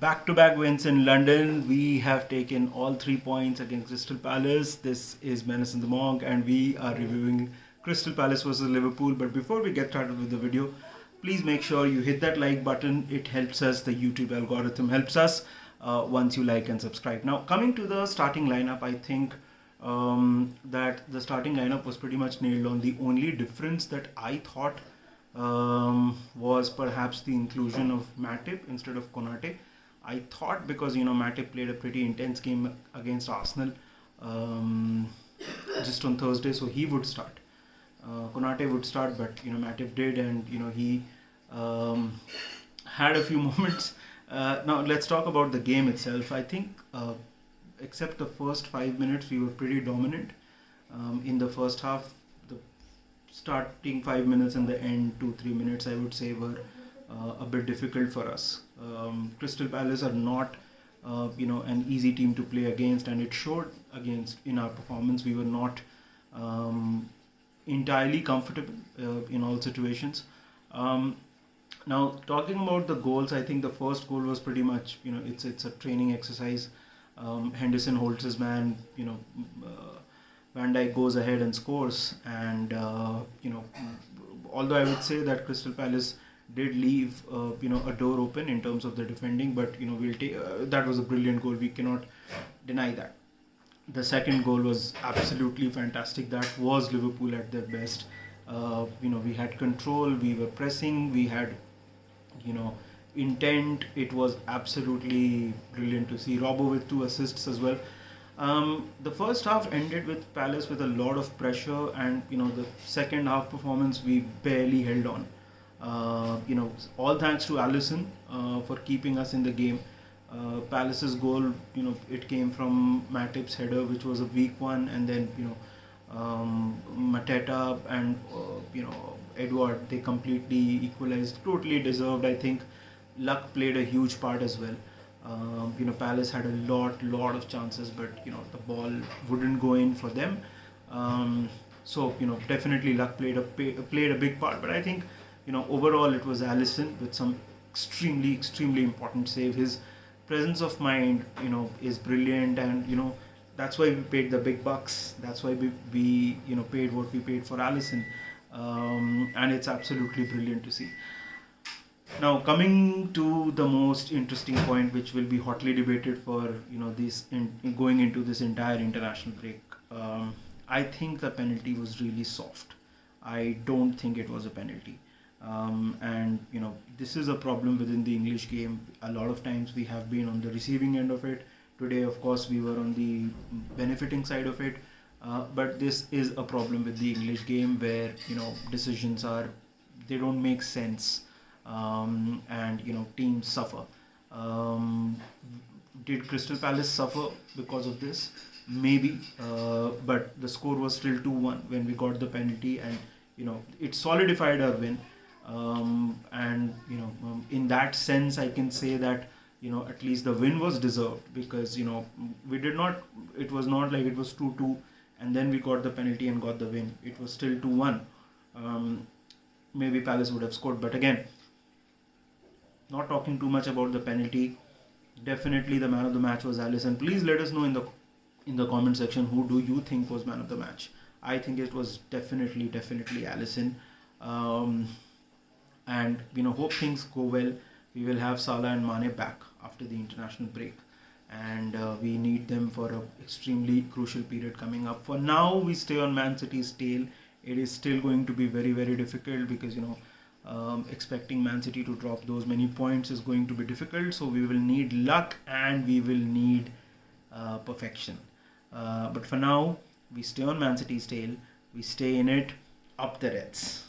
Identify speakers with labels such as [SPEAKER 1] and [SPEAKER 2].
[SPEAKER 1] Back-to-back wins in London. We have taken all 3 points against Crystal Palace. This is Menace and the Monk, and we are reviewing Crystal Palace versus Liverpool. But before we get started with the video, please make sure you hit that like button. It helps us. The YouTube algorithm helps us once you like and subscribe. Now, coming to the starting lineup, I think that the starting lineup was pretty much nailed on. The only difference that I thought was perhaps the inclusion of Matip instead of Konate. I thought because Matip played a pretty intense game against Arsenal just on Thursday, so he would start. Konate would start, but Matip did, and he had a few moments. Now let's talk about the game itself. I think except the first 5 minutes, we were pretty dominant. In the first half, the starting 5 minutes and the end 2-3 minutes, I would say, were a bit difficult for us. Crystal Palace are not an easy team to play against, and it showed in our performance. We were not entirely comfortable in all situations. Now, talking about the goals, I think the first goal was pretty much it's a training exercise. Henderson holds his man, Van Dijk goes ahead and scores, and although I would say that Crystal Palace did leave a door open in terms of the defending, but we'll take that was a brilliant goal. We cannot deny that. The second goal was absolutely fantastic. That was Liverpool at their best. We had control, we were pressing, we had intent. It was absolutely brilliant to see. Robbo with 2 assists as well. The first half ended with Palace with a lot of pressure, and the second half performance, we barely held on. All thanks to Alisson for keeping us in the game. Palace's goal, it came from Matip's header, which was a weak one, and then Mateta and Edward, they completely equalized, totally deserved. I think luck played a huge part as well. Palace had a lot of chances, but the ball wouldn't go in for them. So definitely luck played a big part. But I think overall it was Alisson with some extremely important save. His presence of mind is brilliant, and that's why we paid the big bucks. That's why we paid what we paid for Alisson, and it's absolutely brilliant to see. Now, coming to the most interesting point, which will be hotly debated for going into this entire international break, I think the penalty was really soft. I don't think it was a penalty, and this is a problem within the English game. A lot of times we have been on the receiving end of it. Today, of course, we were on the benefiting side of it, but this is a problem with the English game where decisions they don't make sense. And teams suffer. Did Crystal Palace suffer because of this? Maybe, but the score was still 2-1 when we got the penalty, and it solidified our win. And in that sense, I can say that at least the win was deserved, because we did not. It was not like it was 2-2 and then we got the penalty and got the win. It was still 2-1. Maybe Palace would have scored, but again, not talking too much about the penalty. Definitely the man of the match was Alisson. Please let us know in the comment section, who do you think was man of the match? I think it was definitely Alisson. And hope things go well. We will have Salah and Mane back after the international break, and we need them for an extremely crucial period coming up. For now, we stay on Man City's tail. It is still going to be very difficult, because expecting Man City to drop those many points is going to be difficult. So we will need luck, and we will need perfection. But for now, we stay on Man City's tail. We stay in it. Up the Reds.